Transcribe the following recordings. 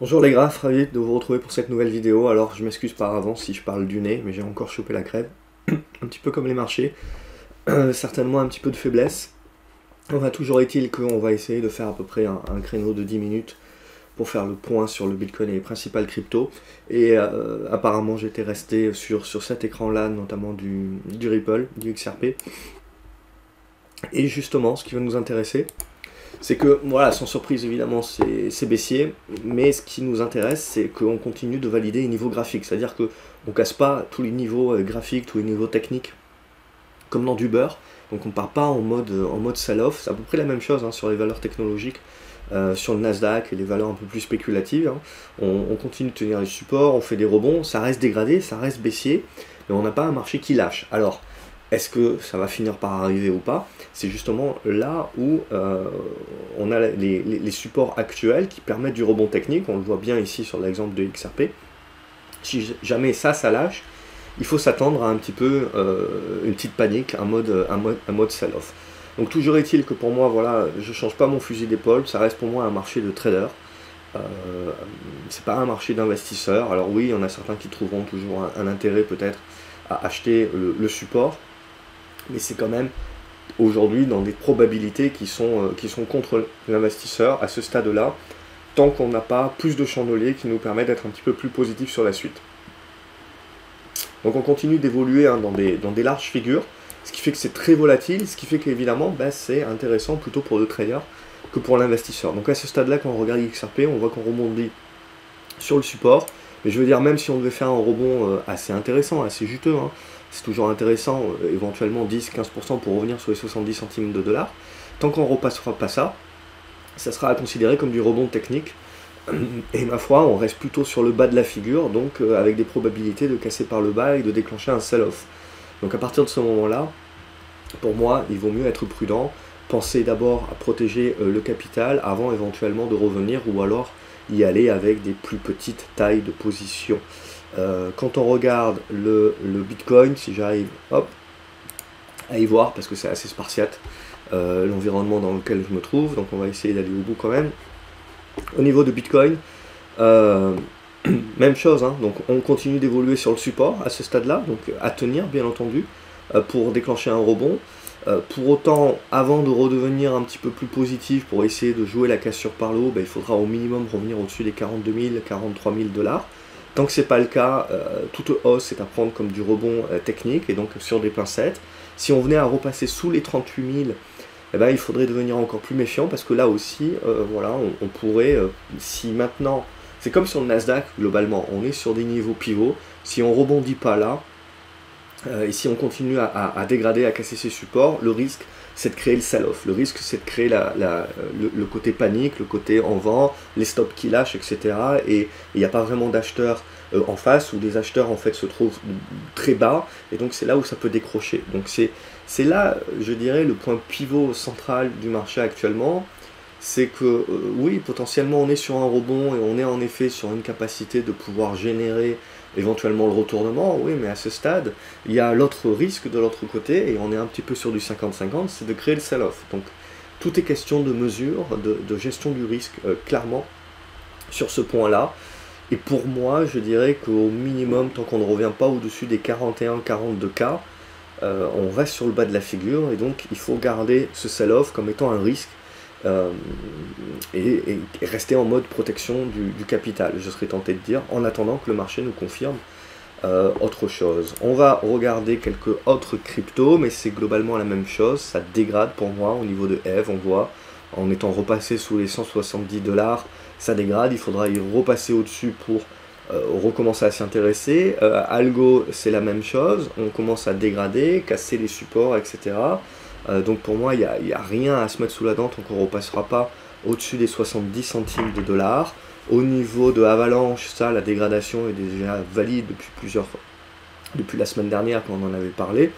Bonjour les graphes, ravi de vous retrouver pour cette nouvelle vidéo. Alors je m'excuse par avance si je parle du nez, mais j'ai encore chopé la crève. Un petit peu comme les marchés, certainement un petit peu de faiblesse. Enfin, toujours est-il qu'on va essayer de faire à peu près un créneau de 10 minutes pour faire le point sur le Bitcoin et les principales cryptos. Et apparemment j'étais resté sur cet écran-là, notamment du Ripple, du XRP. Et justement, ce qui va nous intéresser, c'est que, voilà, sans surprise évidemment, c'est baissier, mais ce qui nous intéresse, c'est qu'on continue de valider les niveaux graphiques, c'est-à-dire qu'on ne casse pas tous les niveaux graphiques, tous les niveaux techniques, comme dans du beurre, donc on ne part pas en mode sell-off, c'est à peu près la même chose hein, sur les valeurs technologiques, sur le Nasdaq et les valeurs un peu plus spéculatives, hein. On continue de tenir les supports, on fait des rebonds, ça reste dégradé, ça reste baissier, mais on n'a pas un marché qui lâche. Alors, est-ce que ça va finir par arriver ou pas? C'est justement là où on a les supports actuels qui permettent du rebond technique. On le voit bien ici sur l'exemple de XRP. Si jamais ça lâche, il faut s'attendre à un petit peu une petite panique, un mode sell-off. Donc toujours est-il que pour moi, voilà, je ne change pas mon fusil d'épaule, ça reste pour moi un marché de traders. Euh, c'est pas un marché d'investisseurs. Alors oui, il y en a certains qui trouveront toujours un intérêt peut-être à acheter le support, mais c'est quand même aujourd'hui dans des probabilités qui sont contre l'investisseur à ce stade-là, tant qu'on n'a pas plus de chandeliers qui nous permettent d'être un petit peu plus positifs sur la suite. Donc on continue d'évoluer hein, dans des larges figures, ce qui fait que c'est très volatile, ce qui fait qu'évidemment ben, c'est intéressant plutôt pour le trader que pour l'investisseur. Donc à ce stade-là, quand on regarde XRP, on voit qu'on rebondit sur le support, mais je veux dire, même si on devait faire un rebond assez intéressant, assez juteux, hein, c'est toujours intéressant, éventuellement 10-15% pour revenir sur les 70 centimes de dollars, tant qu'on ne repassera pas ça, ça sera à considérer comme du rebond technique, et ma foi, on reste plutôt sur le bas de la figure, donc avec des probabilités de casser par le bas et de déclencher un sell-off. Donc à partir de ce moment-là, pour moi, il vaut mieux être prudent, penser d'abord à protéger le capital avant éventuellement de revenir ou alors y aller avec des plus petites tailles de position. Quand on regarde le Bitcoin, si j'arrive à y voir, parce que c'est assez spartiate, l'environnement dans lequel je me trouve, donc on va essayer d'aller au bout quand même. Au niveau de Bitcoin, euh, même chose, hein, donc on continue d'évoluer sur le support à ce stade-là, donc à tenir bien entendu, pour déclencher un rebond. Pour autant, avant de redevenir un petit peu plus positif pour essayer de jouer la cassure par le haut, ben, il faudra au minimum revenir au-dessus des 42 000, 43 000 dollars. Tant que ce n'est pas le cas, toute hausse est à prendre comme du rebond technique et donc sur des pincettes. Si on venait à repasser sous les 38 000, eh ben, il faudrait devenir encore plus méfiant parce que là aussi, voilà, on pourrait, si maintenant, c'est comme sur le Nasdaq globalement, on est sur des niveaux pivots, si on rebondit pas là, et si on continue à dégrader, à casser ses supports, le risque c'est de créer le sell-off. Le risque c'est de créer le côté panique, le côté en vent, les stops qui lâchent, etc. Et il n'y a pas vraiment d'acheteurs en face, où des acheteurs en fait se trouvent très bas, et donc c'est là où ça peut décrocher. Donc c'est là, je dirais, le point pivot central du marché actuellement. C'est que oui, potentiellement on est sur un rebond et on est en effet sur une capacité de pouvoir générer éventuellement le retournement, oui, mais à ce stade, il y a l'autre risque de l'autre côté, et on est un petit peu sur du 50-50, c'est de créer le sell-off. Donc tout est question de mesure, de gestion du risque, clairement, sur ce point-là. Et pour moi, je dirais qu'au minimum, tant qu'on ne revient pas au-dessus des 41-42K, on reste sur le bas de la figure, et donc il faut garder ce sell-off comme étant un risque, euh, et rester en mode protection du capital, je serais tenté de dire, en attendant que le marché nous confirme autre chose. On va regarder quelques autres cryptos, mais c'est globalement la même chose, ça dégrade pour moi au niveau de EVE, on voit, en étant repassé sous les 170 dollars, ça dégrade, il faudra y repasser au-dessus pour recommencer à s'y intéresser. Algo, c'est la même chose, on commence à dégrader, casser les supports, etc. Donc pour moi, il n'y a rien à se mettre sous la dent tant qu'on ne repassera pas au-dessus des 70 centimes de dollars. Au niveau de Avalanche, ça, la dégradation est déjà valide depuis la semaine dernière quand on en avait parlé.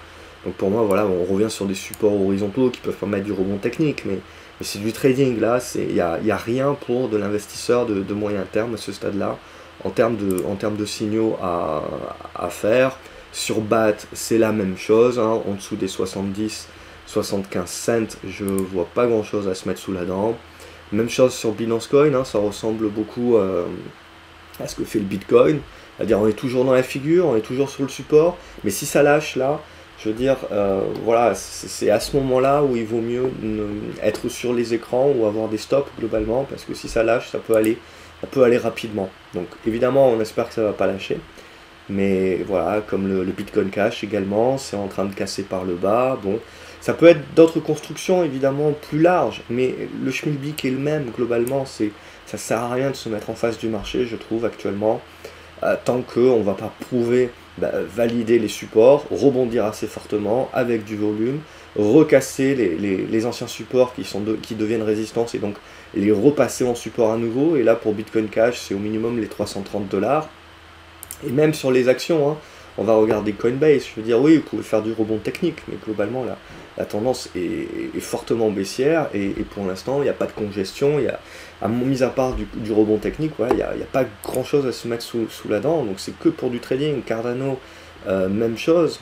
Donc pour moi, voilà, on revient sur des supports horizontaux qui peuvent permettre du rebond technique, mais c'est du trading là, il n'y a rien pour de l'investisseur de moyen terme à ce stade-là, en termes de signaux à faire. Sur BAT, c'est la même chose, hein, en dessous des 70, 75 cents, je vois pas grand chose à se mettre sous la dent. Même chose sur Binance Coin, hein, ça ressemble beaucoup à ce que fait le Bitcoin. C'est-à-dire on est toujours dans la figure, on est toujours sur le support, mais si ça lâche là, je veux dire, voilà, c'est à ce moment-là où il vaut mieux être sur les écrans ou avoir des stops globalement, parce que si ça lâche, ça peut aller rapidement. Donc évidemment, on espère que ça va pas lâcher, mais voilà, comme le Bitcoin Cash également, c'est en train de casser par le bas. Bon, ça peut être d'autres constructions évidemment plus larges, mais le schmilblick est le même globalement. Ça sert à rien de se mettre en face du marché, je trouve actuellement, tant qu'on ne va pas prouver, valider les supports, rebondir assez fortement avec du volume, recasser les anciens supports qui deviennent résistance et donc les repasser en support à nouveau. Et là pour Bitcoin Cash, c'est au minimum les 330 $. Et même sur les actions, hein, on va regarder Coinbase, je veux dire, oui, vous pouvez faire du rebond technique, mais globalement, la tendance est fortement baissière, et pour l'instant, il n'y a pas de congestion, mis à part du rebond technique, voilà, il n'y a pas grand-chose à se mettre sous la dent, donc c'est que pour du trading. Cardano, même chose.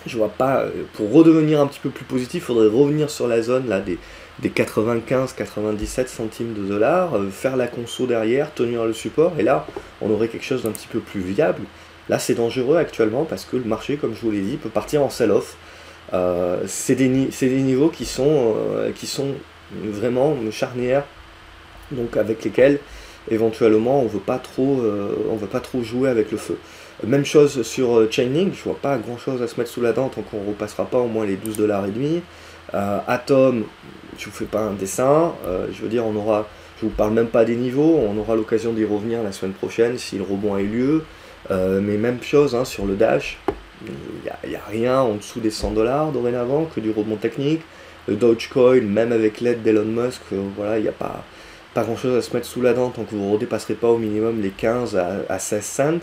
Je vois pas, pour redevenir un petit peu plus positif, il faudrait revenir sur la zone là, des 95-97 centimes de dollars, faire la conso derrière, tenir le support, et là, on aurait quelque chose d'un petit peu plus viable. Là, c'est dangereux actuellement parce que le marché, comme je vous l'ai dit, peut partir en sell-off. C'est des niveaux qui sont vraiment charnières, donc avec lesquels éventuellement on veut pas trop jouer avec le feu. Même chose sur Chainlink, je vois pas grand chose à se mettre sous la dent tant qu'on repassera pas au moins les 12,5 $. Atom, je vous fais pas un dessin, je veux dire, je vous parle même pas des niveaux, on aura l'occasion d'y revenir la semaine prochaine si le rebond a eu lieu. Mais même chose, hein, sur le Dash, il n'y a rien en dessous des 100 $ dorénavant, que du rebond technique. Le Dogecoin, même avec l'aide d'Elon Musk, voilà, il n'y a pas grand chose à se mettre sous la dent tant que vous ne redépasserez pas au minimum les 15 à 16 cents.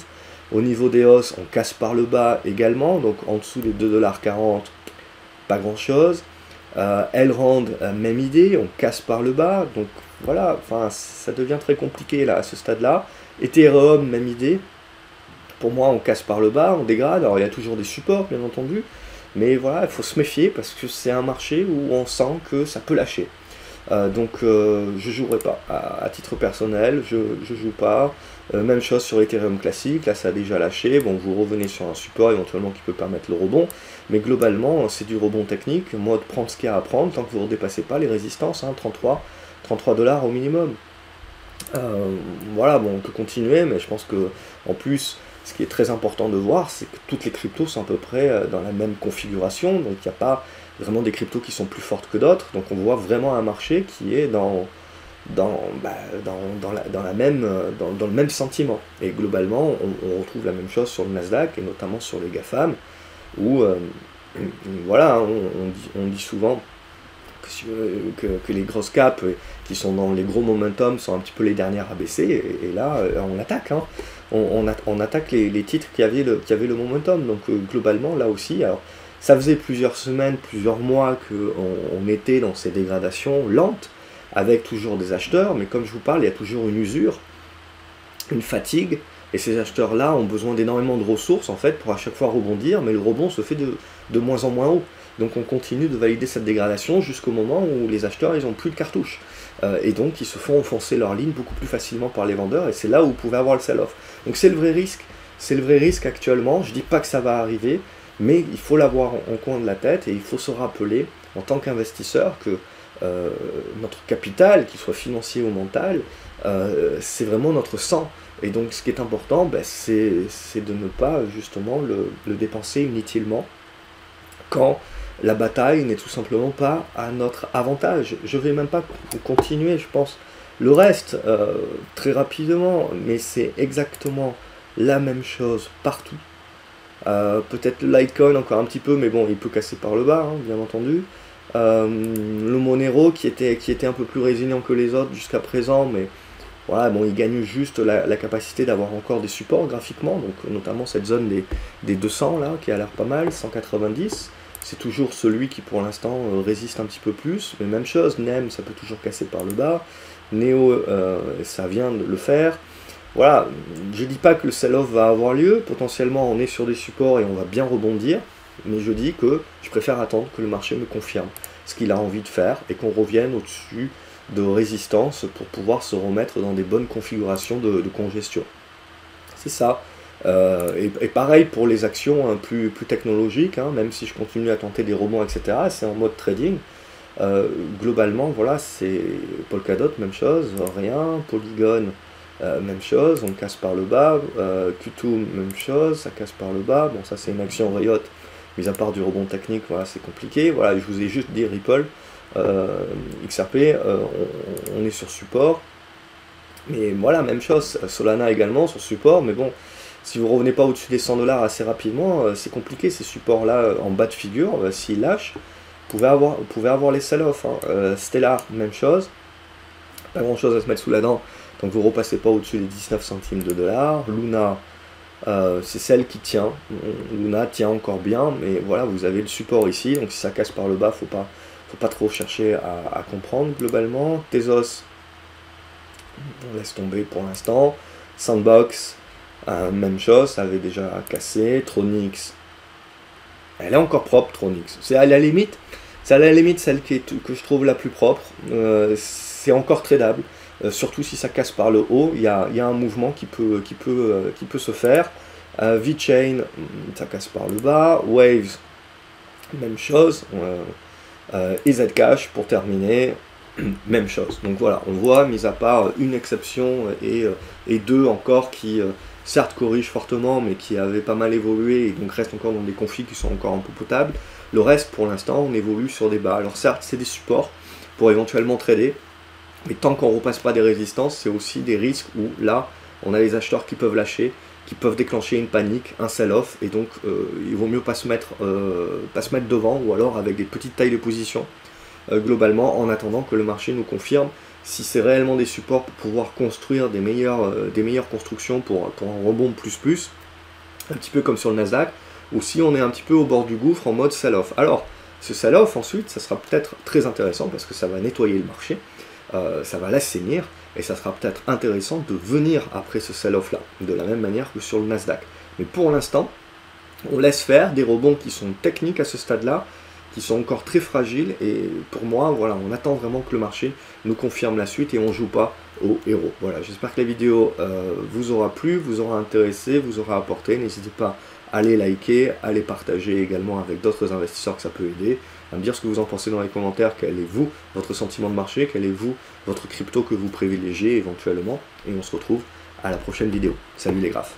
Au niveau des hausses, on casse par le bas également, donc en dessous des 2,40 $, pas grand chose. Elrond, même idée, on casse par le bas, donc voilà, enfin ça devient très compliqué là à ce stade-là. Ethereum, même idée. Pour moi, on casse par le bas, on dégrade. Alors, il y a toujours des supports, bien entendu. Mais voilà, il faut se méfier parce que c'est un marché où on sent que ça peut lâcher. Donc, je jouerai pas. À titre personnel, je joue pas. Même chose sur Ethereum classique. Là, ça a déjà lâché. Bon, vous revenez sur un support éventuellement qui peut permettre le rebond. Mais globalement, c'est du rebond technique. Moi, de prendre ce qu'il y a à prendre tant que vous ne redépassez pas les résistances. Hein, 33 $ au minimum. Voilà, bon, on peut continuer, mais je pense que en plus, ce qui est très important de voir, c'est que toutes les cryptos sont à peu près dans la même configuration, donc il n'y a pas vraiment des cryptos qui sont plus fortes que d'autres, donc on voit vraiment un marché qui est dans le même sentiment. Et globalement, on retrouve la même chose sur le Nasdaq, et notamment sur les GAFAM, où voilà, hein, on dit souvent que les grosses caps qui sont dans les gros momentum sont un petit peu les dernières à baisser, et là on attaque, hein. On attaque les titres qui avaient le momentum, donc globalement là aussi, alors ça faisait plusieurs semaines, plusieurs mois qu'on était dans ces dégradations lentes, avec toujours des acheteurs, mais comme je vous parle, il y a toujours une usure, une fatigue, et ces acheteurs-là ont besoin d'énormément de ressources en fait pour à chaque fois rebondir, mais le rebond se fait de moins en moins haut. Donc on continue de valider cette dégradation jusqu'au moment où les acheteurs ils n'ont plus de cartouches. Et donc ils se font enfoncer leur ligne beaucoup plus facilement par les vendeurs, et c'est là où vous pouvez avoir le sell-off. Donc c'est le vrai risque actuellement. Je ne dis pas que ça va arriver, mais il faut l'avoir en coin de la tête, et il faut se rappeler en tant qu'investisseur que notre capital, qu'il soit financier ou mental, c'est vraiment notre sang. Et donc ce qui est important, c'est de ne pas justement le dépenser inutilement quand la bataille n'est tout simplement pas à notre avantage. Je ne vais même pas continuer, je pense, le reste très rapidement, mais c'est exactement la même chose partout. Peut-être le Litecoin encore un petit peu, mais bon, il peut casser par le bas, hein, bien entendu. Le Monero qui était un peu plus résilient que les autres jusqu'à présent, mais voilà, bon, il gagne juste la capacité d'avoir encore des supports graphiquement, donc notamment cette zone des 200 là, qui a l'air pas mal, 190. C'est toujours celui qui pour l'instant résiste un petit peu plus, mais même chose, NEM ça peut toujours casser par le bas, Neo ça vient de le faire. Voilà, je dis pas que le sell-off va avoir lieu, potentiellement on est sur des supports et on va bien rebondir, mais je dis que je préfère attendre que le marché me confirme ce qu'il a envie de faire et qu'on revienne au-dessus de résistance pour pouvoir se remettre dans des bonnes configurations de congestion. C'est ça. Et pareil pour les actions plus technologiques, hein, même si je continue à tenter des rebonds, etc. C'est en mode trading. Globalement, voilà, c'est Polkadot, même chose, rien, Polygon, même chose, on casse par le bas, Q2, même chose, ça casse par le bas, bon ça c'est une action Riot, mis à part du rebond technique, voilà, c'est compliqué, voilà, je vous ai juste dit Ripple, XRP, on est sur support, mais voilà, même chose, Solana également sur support, mais bon, si vous revenez pas au-dessus des 100 $ assez rapidement, c'est compliqué ces supports-là en bas de figure, s'ils lâchent, vous pouvez avoir les sell-off, hein. Stellar, même chose, pas grand-chose à se mettre sous la dent, donc vous ne repassez pas au-dessus des 19 centimes de dollars. Luna, c'est celle qui tient, Luna tient encore bien, mais voilà, vous avez le support ici, donc si ça casse par le bas, faut pas trop chercher à comprendre globalement. Tezos, on laisse tomber pour l'instant. Sandbox, même chose, ça avait déjà cassé. Tronix, elle est encore propre, Tronix. C'est à la limite celle que je trouve la plus propre. C'est encore tradable, surtout si ça casse par le haut. Il y a un mouvement qui peut se faire. VeChain, ça casse par le bas. Waves, même chose. Et Zcash pour terminer, même chose. Donc voilà, on voit, mis à part une exception et deux encore qui certes corrigent fortement, mais qui avaient pas mal évolué et donc restent encore dans des conflits qui sont encore un peu potables. Le reste, pour l'instant, on évolue sur des bas. Alors certes, c'est des supports pour éventuellement trader, mais tant qu'on ne repasse pas des résistances, c'est aussi des risques où là, on a les acheteurs qui peuvent lâcher, qui peuvent déclencher une panique, un sell-off, et donc il vaut mieux pas se mettre devant, ou alors avec des petites tailles de position, globalement, en attendant que le marché nous confirme si c'est réellement des supports pour pouvoir construire des meilleures constructions pour un rebond plus, un petit peu comme sur le Nasdaq, ou si on est un petit peu au bord du gouffre en mode sell-off. Alors, ce sell-off ensuite, ça sera peut-être très intéressant parce que ça va nettoyer le marché, ça va l'assainir, et ça sera peut-être intéressant de venir après ce sell-off-là, de la même manière que sur le Nasdaq. Mais pour l'instant, on laisse faire des rebonds qui sont techniques à ce stade-là, qui sont encore très fragiles, et pour moi, voilà, on attend vraiment que le marché nous confirme la suite et on ne joue pas au héros. Voilà, j'espère que la vidéo vous aura plu, vous aura intéressé, vous aura apporté. N'hésitez pas à les liker, à les partager également avec d'autres investisseurs que ça peut aider, à me dire ce que vous en pensez dans les commentaires, quel est vous, votre sentiment de marché, quel est vous, votre crypto que vous privilégiez éventuellement, et on se retrouve à la prochaine vidéo. Salut les graphes.